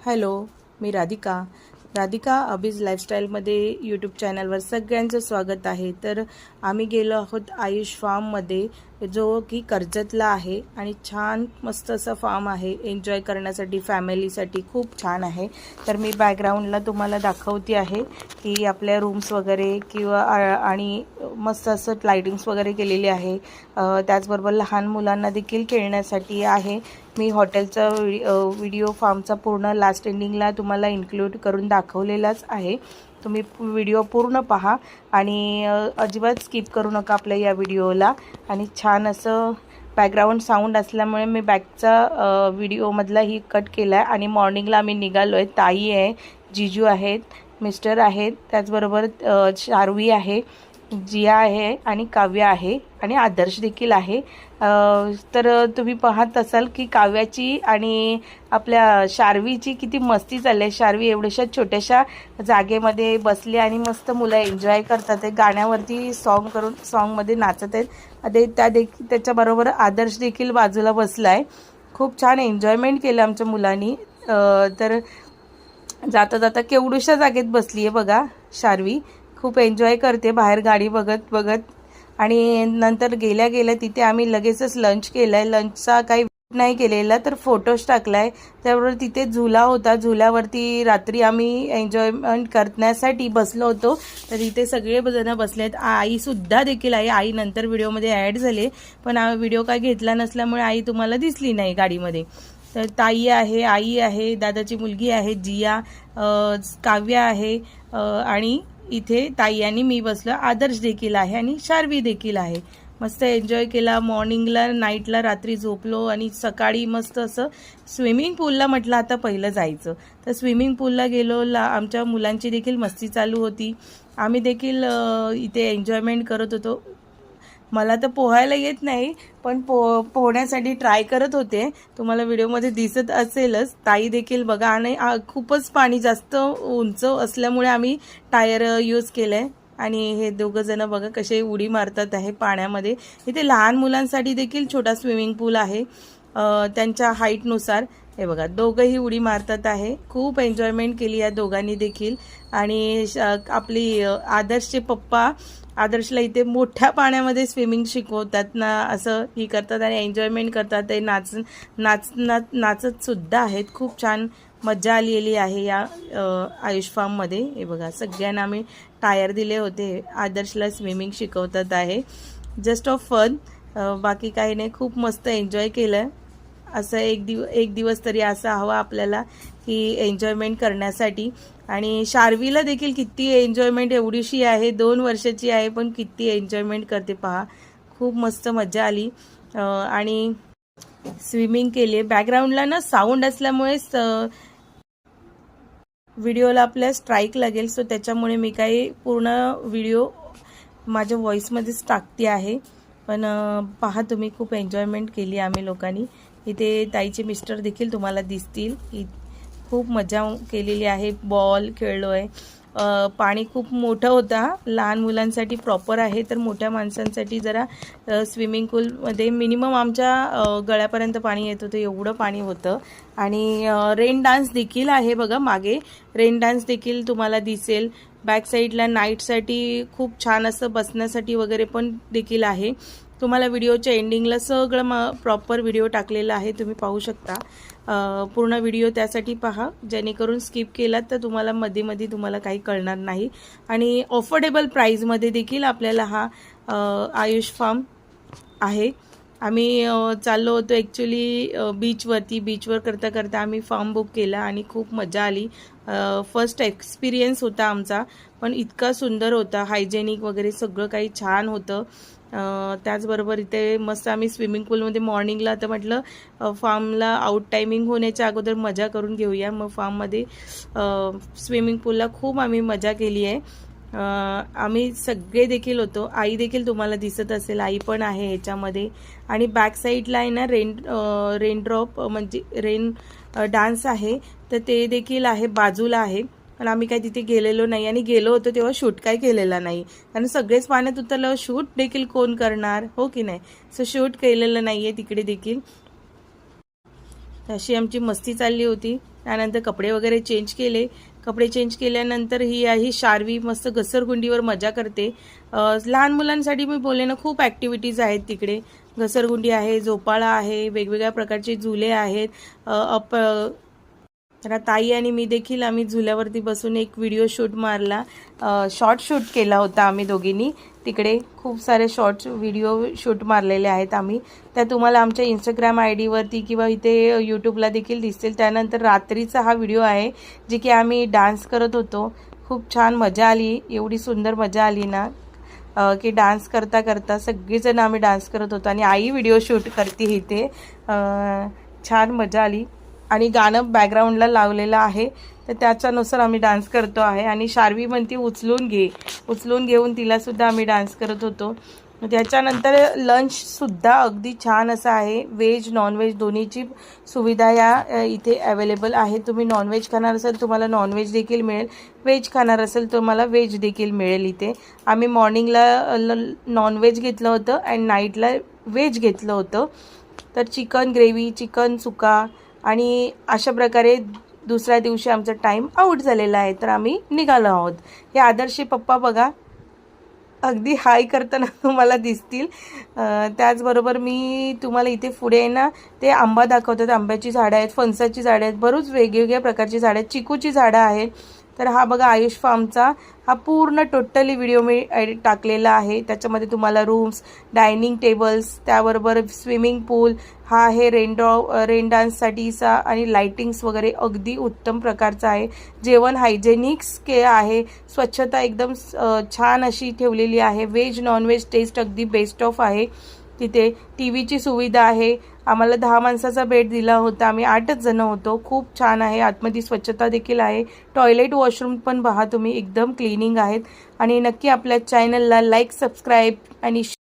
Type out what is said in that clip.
Hello, मी Radhika अबीज लाईफस्टाईलमध्ये YouTube चॅनलवर सगळ्यांचं स्वागत आहे। तर आम्ही गेलो आहोत आयुष फार्ममध्ये, जो की कर्जतला आहे आणि छान मस्त असं फार्म आहे। एन्जॉय करण्यासाठी फॅमिलीसाठी खूप छान आहे। तर मी बॅकग्राऊंडला तुम्हाला दाखवते आहे की आपल्या रूम्स वगैरे किंवा आणि मस्त असं लाइटिंग्स वगैरे केलेली आहे। त्याचबरोबर लहान मुलांना देखील खेळण्यासाठी आहे। मी हॉटेलचा व्हिडिओ फार्मचा पूर्ण लास्ट एंडिंगला तुम्हाला इन्क्लूड करून दाखवलेलाच आहे। तुम्ही व्हिडिओ पूर्ण पहा आणि अजिबात स्किप करू नका आपल्या या व्हिडिओला। आणि छान असं बॅकग्राऊंड साऊंड असल्यामुळे मी बॅकचा व्हिडिओमधला ही कट केला आहे। आणि मॉर्निंगला आम्ही निघालो आहे। ताई आहे, जिजू आहेत, मिस्टर आहेत, त्याचबरोबर शार्वी आहे, जिया आहे आणि काव्या आहे आणि आदर्श देखील आहे। तर तुम्ही पाहत असाल की काव्याची आणि आपल्या शार्वीची किती मस्ती चालली आहे। शार्वी एवढ्याशा छोट्याशा जागेमध्ये बसली आणि मस्त मुलं एन्जॉय करतात आहे। गाण्यावरती सॉन्गमध्ये नाचत आहेत। त्याच्याबरोबर आदर्श देखील बाजूला बसला आहे। खूप छान एन्जॉयमेंट केलं आमच्या मुलांनी। तर जाता जाता केवढूशा जागेत बसली आहे बघा शार्वी, खूप एन्जॉय करते बाहेर गाडी बघत बघत। आणि नंतर गेल्या गेल्या तिथे आम्ही लगेचच लंच केलं आहे। लंचचा काही नाही केलेला, तर फोटोज टाकला आहे। त्याबरोबर तिथे झुला होता, झुल्यावरती रात्री आम्ही एन्जॉयमेंट करण्यासाठी बसलो होतो। तर इथे सगळे जण बसले आहेत। आईसुद्धा देखील आहे। आई नंतर व्हिडिओमध्ये ॲड झाले, पण व्हिडिओ काय घेतला नसल्यामुळे आई तुम्हाला दिसली नाही गाडीमध्ये। तर ताई आहे, आई आहे, दादाची मुलगी आहे जिया, काव्य आहे आणि इथे ताई आणि मी बसलो। आदर्श देखील आहे आणि शार्वी देखील आहे। मस्त एन्जॉय केला। मॉर्निंगला नाईटला रात्री झोपलो आणि सकाळी मस्त असं स्विमिंग पूलला म्हटलं आता पहिलं जायचं, तर स्विमिंग पूलला गेलो। आमच्या मुलांची देखील मस्ती चालू होती। आम्ही देखील इथे एन्जॉयमेंट करत होतो। मला तर पोहायला येत नाही, पण पोहण्यासाठी ट्राय करत होते। तुम्हाला व्हिडिओमध्ये दिसत असेलच। ताई देखील बघा, आणि खूपच पाणी जास्त उंच असल्यामुळे आम्ही टायर यूज केलं आहे। आणि हे दोघं जण बघा कसे उडी मारतात आहे पाण्यामध्ये। इथे लहान मुलांसाठी देखील छोटा स्विमिंग पूल आहे त्यांच्या हाईटनुसार। हे बघा दोघंही उडी मारतात आहे। खूप एन्जॉयमेंट केली या दोघांनी देखील। आणि आपली आदर्शचे पप्पा आदर्शला इथे मोठ्या पाण्यामध्ये स्विमिंग शिकवतात ना, असं ही करतात आणि एन्जॉयमेंट करतात। ते नाचत सुद्धा आहेत। खूप छान मजा आलेली आहे या आयुष फार्ममध्ये। हे बघा सगळ्यांना आम्ही टायर दिले होते। आदर्शला स्विमिंग शिकवतात आहे, जस्ट ऑफ फन, बाकी काही नाही। खूप मस्त एन्जॉय केलं। असं एक दिवस तरी असा हवा आपल्याला की एन्जॉयमेंट करण्यासाठी। आणि शार्वीला देखील किती एन्जॉयमेंट, एवढीशी आहे 2 वर्षाची आहे पण किती एन्जॉयमेंट करते पहा। खूप मस्त मजा आली आणि स्विमिंग केली। बॅकग्राऊंडला ना साऊंड असल्यामुळे व्हिडिओला आपल्या स्ट्राईक लागेल, सो त्याच्यामुळे मी काही पूर्ण व्हिडिओ माझ्या व्हॉईसमध्येच टाकते आहे। पण पहा तुम्ही, खूप एन्जॉयमेंट केली आम्ही लोकांनी। इथे ताईचे मिस्टर देखील तुम्हाला दिसतील। खूप मजा केलेली आहे। बॉल खेळलो आहे। पाणी खूप मोठं होता, लहान मुलांसाठी प्रॉपर आहे, तर मोठ्या माणसांसाठी जरा स्विमिंग पूलमध्ये मिनिमम आमच्या गळ्यापर्यंत पाणी येत होतं, एवढं पाणी होतं। आणि रेन डान्स देखील आहे बघा मागे, रेन डान्स देखील तुम्हाला दिसेल। बॅक साईडला नाईटसाठी खूप छान असं बसण्यासाठी वगैरे पण देखील आहे। तुम्हाला व्हिडिओच्या एंडिंगला सगळं प्रॉपर व्हिडिओ टाकलेला आहे, तुम्ही पाहू शकता। पूर्ण व्हिडिओ त्यासाठी पहा, जेणेकरून स्किप केलात तर तुम्हाला मध्ये तुम्हाला काही कळणार नाही। आणि अफोर्डेबल प्राईजमध्ये देखील आपल्याला हा आयुष फार्म आहे। आम्ही चाललो होतो ॲक्च्युली बीचवर करता करता आम्ही फार्म बुक केला आणि खूप मजा आली। फर्स्ट एक्सपिरियन्स होता आमचा, पण इतका सुंदर होता। हायजेनिक वगैरे सगळं काही छान होतं। त्याचबरोबर इथे मस्त आम्ही स्विमिंग पूलमध्ये मॉर्निंगला, तर म्हटलं फार्मला आउट टायमिंग होण्याच्या अगोदर मजा करून घेऊया। मग फार्ममध्ये स्विमिंग पूलला खूप आम्ही मजा केली आहे। आम्ही सगळे देखील होतो। आई देखील तुम्हाला दिसत असेल, आई पण आहे ह्याच्यामध्ये। आणि बॅक साईडला आहे ना रेन ड्रॉप म्हणजे रेन डान्स आहे, तर ते देखील आहे बाजूला आहे। पण आम्ही काय तिथे गेलेलो नाही, आणि गेलो होतो तेव्हा शूट काय केलेला नाही, कारण सगळेच पाण्यात उतरल्यावर शूट देखील कोण करणार, हो की नाही। सो शूट केलेलं नाही आहे तिकडे देखील। अशी आमची मस्ती चालली होती. त्यानंतर कपडे वगैरे चेंज केले. कपडे चेंज केल्यानंतर ही शार्वी मस्त घसरगुंडीवर मजा करते. लहान मुलांसाठी मी बोलले ना, खूप ॲक्टिव्हिटीज आहेत तिकडे. घसरगुंडी आहे, झोपाळा आहे, वेगवेगळ्या प्रकारचे झुले आहेत. तर ताई आणि मी देखील आम्ही झुल्यावरती बसून एक व्हिडिओ शूट मारला. शॉर्ट शूट केला होता आम्ही दोघींनी. तिकडे खूप सारे शॉर्ट्स व्हिडिओ शूट मारलेले आहेत आम्ही. त्या तुम्हाला आमच्या इंस्टाग्राम ID वरती किंवा इथे यूट्यूबला देखील दिसतील. त्यानंतर रात्रीचा हा व्हिडिओ आहे जे की आम्ही डान्स करत होतो. खूप छान मजा आली. एवढी सुंदर मजा आली ना की डान्स करता करता सगळेजण आम्ही डान्स करत होतो आणि आई व्हिडिओ शूट करते इथे. छान मजा आली आणि गाणं बॅकग्राऊंडला लावलेलं आहे, तर त्याच्यानुसार आम्ही डान्स करतो आहे. आणि शार्वी म्हणते उचलून घेऊन तिलासुद्धा आम्ही डान्स करत होतो. त्याच्यानंतर लंचसुद्धा अगदी छान असं आहे. व्हेज नॉनव्हेज दोन्हीची सुविधा या इथे अवेलेबल आहे. तुम्ही नॉनव्हेज खाणार असाल तुम्हाला नॉनव्हेज देखील मिळेल, व्हेज खाणार असेल तुम्हाला व्हेज देखील मिळेल इथे. आम्ही मॉर्निंगला नॉनव्हेज घेतलं होतं आणि नाईटला व्हेज घेतलं होतं. तर चिकन ग्रेव्ही, चिकन सुका आणि अशा प्रकारे दुसऱ्या दिवशी आमचा टाईम आऊट झालेला आहे. तर आम्ही निघालो आहोत. हे आदर्शचे पप्पा बघा अगदी हाय करताना तुम्हाला दिसतील. त्याचबरोबर मी तुम्हाला इथे पुढे ना ते आंबा दाखवतात. आंब्याची झाडं आहेत, फणसाची झाडं आहेत, बरोच वेगवेगळ्या प्रकारची झाडं आहेत, चिकूची झाडं आहेत. तर हा बघा आयुष फार्मचा हा पूर्ण टोटली व्हिडिओ मी टाकलेला आहे. त्याच्यामध्ये तुम्हाला रूम्स, डायनिंग टेबल्स, त्याबरोबर स्विमिंग पूल, हा आहे रेन डान्ससाठीचा आणि लाइटिंग्स वगैरे अगदी उत्तम प्रकारचा आहे. जेवण हायजेनिक्स आहे, स्वच्छता एकदम छान अशी ठेवलेली आहे. व्हेज नॉनव्हेज टेस्ट अगदी बेस्ट ऑफ आहे. तिथे टीव्हीची सुविधा आहे. आम्हाला 10 माणसाचा बेड दिला होता. आम्ही 8च जण होतो. खूप छान आहे. आतमध्ये स्वच्छता देखील आहे. टॉयलेट वॉशरूम पण पहा तुम्ही एकदम क्लिनिंग आहेत. आणि नक्की आपल्या चॅनलला लाईक, सबस्क्राईब आणि